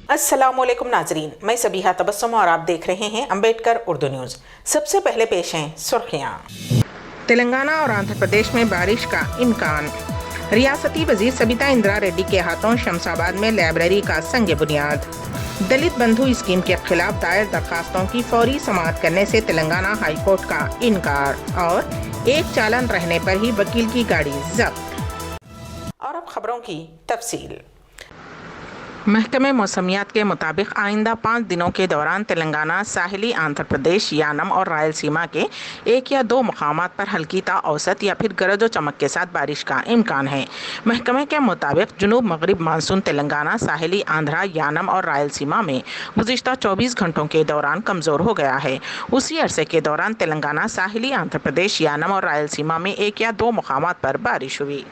अस्सलामुअलैकुम नाजरीन, मैं सबीहा तबस्सुम और आप देख रहे हैं अम्बेडकर उर्दू न्यूज़। सबसे पहले पेश हैं सुर्खियाँ। तेलंगाना और आंध्र प्रदेश में बारिश का इम्कान। रियासती वजीर सबिता इंदिरा रेड्डी के हाथों शमशाबाद में लाइब्रेरी का संग बुनियाद। दलित बंधु स्कीम के खिलाफ दायर दरखास्तों की फौरी समाअत करने से तेलंगाना हाई कोर्ट का इनकार और एक चालान रहने पर ही वकील की गाड़ी जब्त। और अब खबरों की तफसील। महकमे मौसमियात के मुताबिक आइंदा 5 दिनों के दौरान तेलंगाना, साहिली आंध्र प्रदेश, यानम और रायलसीमा के 1 या 2 मकामात पर हल्की ता औसत या फिर गरज व चमक के साथ बारिश का इम्कान है। महकमे के मुताबिक जुनूब मगरिब मानसून तेलंगाना, साहिली आंध्रा, यानम और रायलसीमा में गुज़िश्ता 24 घंटों के दौरान कमज़ोर हो गया है। उसी अरसे के दौरान तेलंगाना, साहिली आंध्र प्रदेश, यानम और रायलसीमा में 1 या 2 मकामात पर बारिश हुई।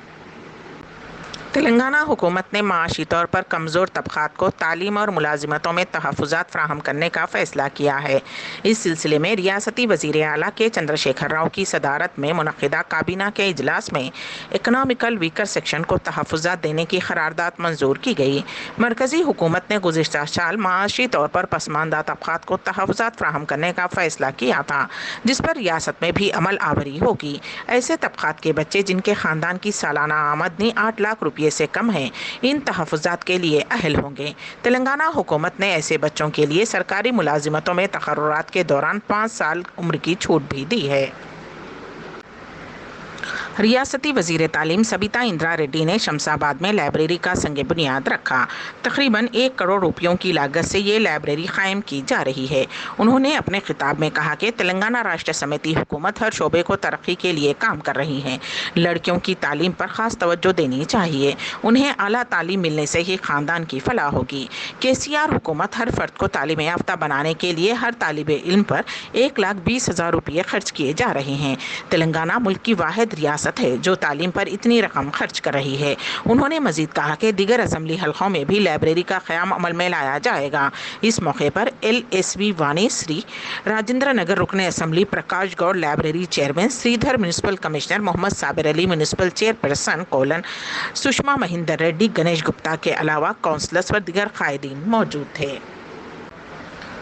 तेलंगाना हुकूमत ने माशी तौर पर कमज़ोर तबक़ात को तालीम और मुलाजिमतों में तहफ़्फ़ुज़ात फ़राहम करने का फ़ैसला किया है। इस सिलसिले में रियासती वज़ीर आला के चंद्रशेखर राव की सदारत में मुनक़िदा काबीना के इजलास में इकनॉमिकल वीकर सेक्शन को तहफ़्फ़ुज़ात देने की क़रारदाद मंजूर की गई। मरकज़ी हुकूमत ने गुज़िश्ता साल माशी तौर पर पसमानदा तबक़ात को तहफ़्फ़ुज़ात फ़राहम करने का फ़ैसला किया था, जिस पर रियासत में भी अमल आवरी होगी। ऐसे तबक़ात के बच्चे जिनके ख़ानदान की सालाना आमदनी 8 लाख रुपये से कम है, इन तहफ़्फ़ुज़ात के लिए अहल होंगे। तेलंगाना हुकूमत ने ऐसे बच्चों के लिए सरकारी मुलाजिमतों में तक़र्रुरात के दौरान 5 साल उम्र की छूट भी दी है। रियासती वज़ीर तालीम सबिता इंदिरा रेड्डी ने शमशाबाद में लाइब्रेरी का संग बुनियाद रखा। तकरीबन 1 करोड़ रुपयों की लागत से ये लाइब्रेरी कायम की जा रही है। उन्होंने अपने खिताब में कहा कि तेलंगाना राष्ट्र समिति हुकूमत हर शोबे को तरक्की के लिए काम कर रही है। लड़कियों की तालीम पर ख़ास तवज्जो देनी चाहिए। उन्हें आला तालीम मिलने से ही ख़ानदान की फलाह होगी। KCR हुकूमत हर फ़र्द को तालीम याफ्ता बनाने के लिए हर तालिब इल्म पर 1,20,000 रुपये खर्च किए जा रहे हैं। तेलंगाना मुल्क की वाहिद रियासत है जो तालीम पर इतनी रकम खर्च कर रही है। उन्होंने मजीद कहा कि दीगर असम्बली हल्कों में भी लाइब्रेरी का क़याम अमल में लाया जाएगा। इस मौके पर LSV वानी श्री राजेंद्र नगर रुकन assembly Prakash Goud, library chairman Sridhar, municipal commissioner Mohammed Sabir Ali, municipal chairperson Kolan Sushma Mahender Reddy, Ganesh Gupta के अलावा काउंसलर्स व दीगर कायदीन मौजूद थे।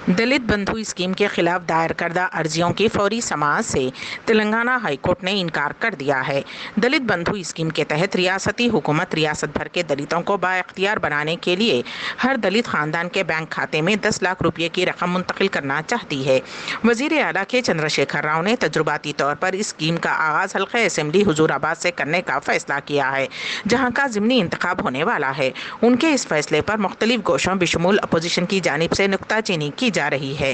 दलित बंधु स्कीम के खिलाफ दायर करदा अर्जियों की फौरी समाअत से तेलंगाना हाई कोर्ट ने इनकार कर दिया है। दलित बंधु स्कीम के तहत रियासती हुकूमत रियासत भर के दलितों को बाइख्तियार बनाने के लिए हर दलित खानदान के बैंक खाते में 10 लाख रुपये की रकम मुंतकिल करना चाहती है। वज़ीर आला के चंद्रशेखर राव ने तजुर्बाती तौर पर इस स्कीम का आगाज़ हल्क़े असेंबली हुजूराबाद से करने का फ़ैसला किया है, जहाँ का ज़िमनी इंतखाब होने वाला है। उनके इस फैसले पर मुख्तलिफ गोशों बिशमूल अपोजिशन की जानिब से नुक्ताचीनी की जा रही है।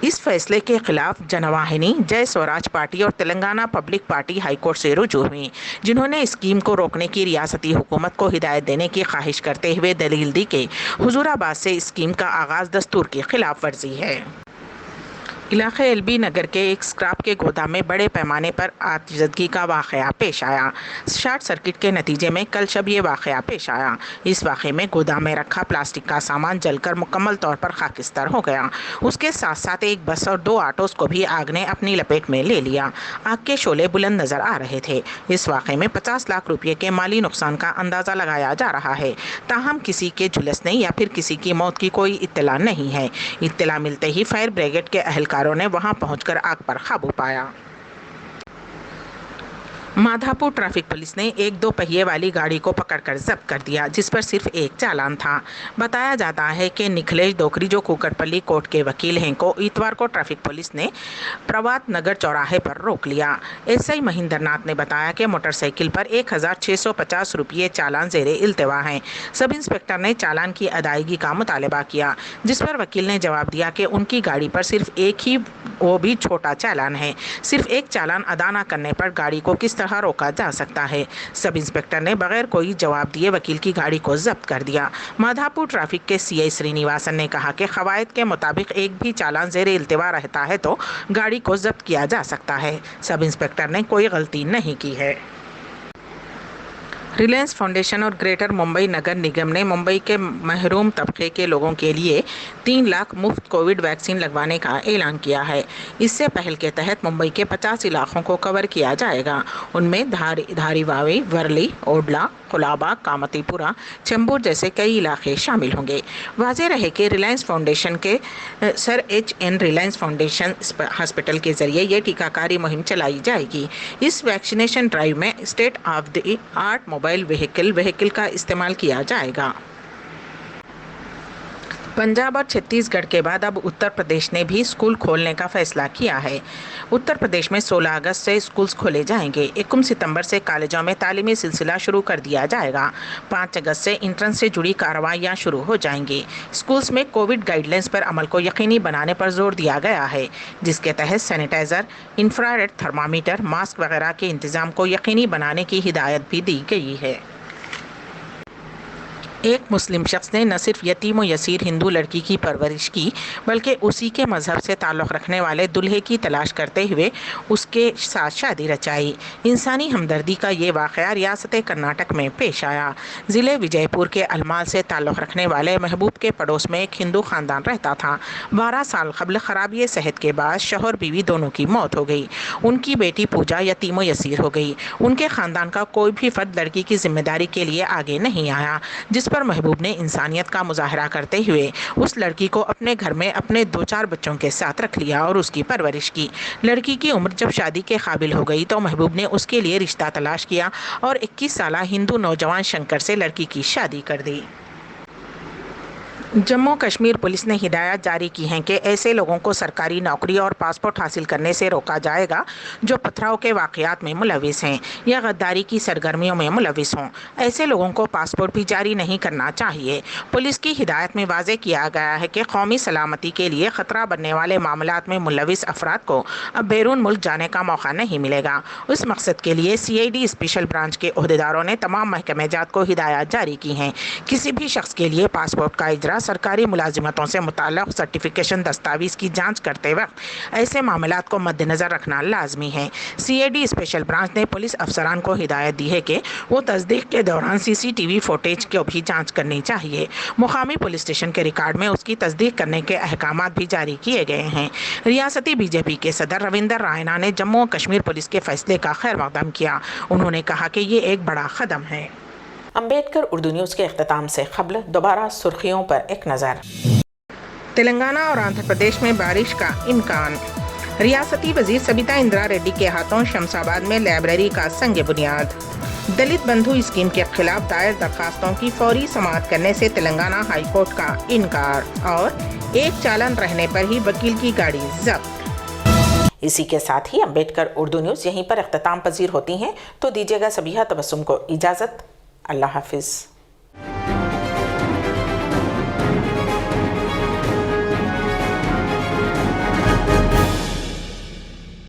इस फैसले के खिलाफ जनवाहिनी, जय स्वराज पार्टी और तेलंगाना पब्लिक पार्टी हाईकोर्ट से रुजू हुई, जिन्होंने स्कीम को रोकने की रियासती हुकूमत को हिदायत देने की ख्वाहिश करते हुए दलील दी कि हुजूराबाद से स्कीम का आगाज़ दस्तूर की खिलाफ वर्जी है। इलाके LB नगर के एक स्क्रैप के गोदाम में बड़े पैमाने पर आतिशज़दगी का वाक़या पेश आया। शॉर्ट सर्किट के नतीजे में कल शब ये वाक़या पेश आया। इस वाक़े में गोदाम में रखा प्लास्टिक का सामान जलकर मुकम्मल तौर पर खाकिस्तार हो गया। उसके साथ साथ एक बस और 2 ऑटोज़ को भी आग ने अपनी लपेट में ले लिया। आग के शोले बुलंद नज़र आ रहे थे। इस वाक़े में 50 लाख रुपये के माली नुकसान का अंदाज़ा लगाया जा रहा है। ताहम किसी के झुलसने या फिर किसी की मौत की कोई इत्तला नहीं है। इत्तला मिलते ही फायर ब्रिगेड के अहलकार ने वहां पहुंचकर आग पर काबू पाया। माधापुर ट्रैफिक पुलिस ने एक 2 पहिए वाली गाड़ी को पकड़कर जब्त कर दिया, जिस पर सिर्फ एक चालान था। बताया जाता है कि निखिलेश दोकरी, जो कुकरपल्ली कोर्ट के वकील हैं, को इतवार को ट्रैफिक पुलिस ने प्रभात नगर चौराहे पर रोक लिया। SI महेंद्र नाथ ने बताया कि मोटरसाइकिल पर 1,650 रुपये चालान ज़ेरे इल्तवा हैं। सब इंस्पेक्टर ने चालान की अदायगी का मुतालबा किया, जिस पर वकील ने जवाब दिया कि उनकी गाड़ी पर सिर्फ एक ही, वो भी छोटा चालान है। सिर्फ एक चालान अदा न करने पर गाड़ी को किस तरह रोका जा सकता है। सब इंस्पेक्टर ने बगैर कोई जवाब दिए वकील की गाड़ी को जब्त कर दिया। माधापुर ट्रैफिक के CI श्रीनिवासन ने कहा कि क़वायद के मुताबिक एक भी चालान ज़ेरे इल्तवा रहता है तो गाड़ी को जब्त किया जा सकता है। सब इंस्पेक्टर ने कोई गलती नहीं की है। रिलायंस फाउंडेशन और ग्रेटर मुंबई नगर निगम ने मुंबई के महरूम तबके के लोगों के लिए 3 लाख मुफ्त कोविड वैक्सीन लगवाने का ऐलान किया है। इससे पहल के तहत मुंबई के 50 इलाकों को कवर किया जाएगा। उनमें धारीवावी, वर्ली, ओडला, कुलाबा, कामतीपुरा, चेंबूर जैसे कई इलाके शामिल होंगे। वाज़ेह रहे कि रिलायंस फाउंडेशन के sir H.N.. Reliance foundation hospital के जरिए ये टीकाकारी मुहिम चलाई जाएगी। इस वैक्सीनेशन ड्राइव में state of the art mobile vehicle का इस्तेमाल किया जाएगा। पंजाब और छत्तीसगढ़ के बाद अब उत्तर प्रदेश ने भी स्कूल खोलने का फैसला किया है। उत्तर प्रदेश में 16 अगस्त से स्कूल्स खोले जाएंगे। 21 सितंबर से कॉलेजों में तालीमी सिलसिला शुरू कर दिया जाएगा। 5 अगस्त से इंट्रेंस से जुड़ी कार्रवाइयां शुरू हो जाएंगी। स्कूल्स में कोविड गाइडलाइंस पर अमल को यकीनी बनाने पर जोर दिया गया है, जिसके तहत सैनिटाइजर, इंफ्रारेड थर्मामीटर, मास्क वगैरह के इंतजाम को यकीनी बनाने की हिदायत भी दी गई है। एक मुस्लिम शख्स ने न सिर्फ यतीम व यसीर हिंदू लड़की की परवरिश की, बल्कि उसी के मजहब से ताल्लुक़ रखने वाले दूल्हे की तलाश करते हुए उसके साथ शादी रचाई। इंसानी हमदर्दी का ये वाक़या रियासत कर्नाटक में पेश आया। ज़िले विजयपुर के अलमाल से ताल्लुक़ रखने वाले महबूब के पड़ोस में एक हिंदू ख़ानदान रहता था। 12 साल क़ब्ल ख़राबी सेहत के बाद शौहर बीवी दोनों की मौत हो गई। उनकी बेटी पूजा यतीम व यसीर हो गई। उनके ख़ानदान का कोई भी फ़र्द लड़की की जिम्मेदारी के लिए आगे नहीं आया, जिस पर महबूब ने इंसानियत का मुजाहरा करते हुए उस लड़की को अपने घर में अपने 2-4 बच्चों के साथ रख लिया और उसकी परवरिश की। लड़की की उम्र जब शादी के काबिल हो गई तो महबूब ने उसके लिए रिश्ता तलाश किया और 21 साला हिंदू नौजवान शंकर से लड़की की शादी कर दी। जम्मू कश्मीर पुलिस ने हिदायत जारी की हैं कि ऐसे लोगों को सरकारी नौकरी और पासपोर्ट हासिल करने से रोका जाएगा जो पथराव के वाक़यात में मुलविस हैं या गद्दारी की सरगर्मियों में मुलविस हों। ऐसे लोगों को पासपोर्ट भी जारी नहीं करना चाहिए। पुलिस की हिदायत में वाज़ेह किया गया है कि कौमी सलामती के लिए ख़तरा बनने वाले मामलात में मुलविस अफराद को अब बैरून मुल्क जाने का मौका नहीं मिलेगा। उस मकसद के लिए CID स्पेशल ब्रांच के ओहदेदारों ने तमाम महकमे जात को हिदायत जारी की हैं। किसी भी शख्स के लिए पासपोर्ट का इजरा सरकारी मुलाजिमतों से मुताल्लिक़ सर्टिफिकेशन दस्तावेज़ की जांच करते वक्त ऐसे मामलात को मद्देनज़र रखना लाजमी है। CID स्पेशल ब्रांच ने पुलिस अफसरान को हिदायत दी है कि वो तस्दीक के दौरान CCTV फुटेज की भी जांच करनी चाहिए। मुकामी पुलिस स्टेशन के रिकॉर्ड में उसकी तस्दीक करने के अहकामात भी जारी किए गए हैं। रियासती BJP के सदर रविंदर रायना ने जम्मू और कश्मीर पुलिस के फैसले का खैर मकदम किया। उन्होंने कहा कि ये एक बड़ा कदम है। अम्बेडकर उर्दू न्यूज़ के इख्तिताम से क़ब्ल दोबारा सुर्खियों पर एक नज़र। तेलंगाना और आंध्र प्रदेश में बारिश का इम्कान। रियासती वजीर सबिता इंदिरा रेड्डी के हाथों शमशाबाद में लाइब्रेरी का संग बुनियाद। दलित बंधु स्कीम के खिलाफ दायर दरखास्तों की फौरी समाअत करने से तेलंगाना हाई कोर्ट का इनकार और एक चालान रहने पर ही वकील की गाड़ी जब्त। इसी के साथ ही अम्बेडकर उर्दू न्यूज़ यहीं पर इख्तिताम पजीर होती हैं, तो दीजिएगा सबिहा तबस्सुम को इजाज़त। अल्लाह हाफिज़।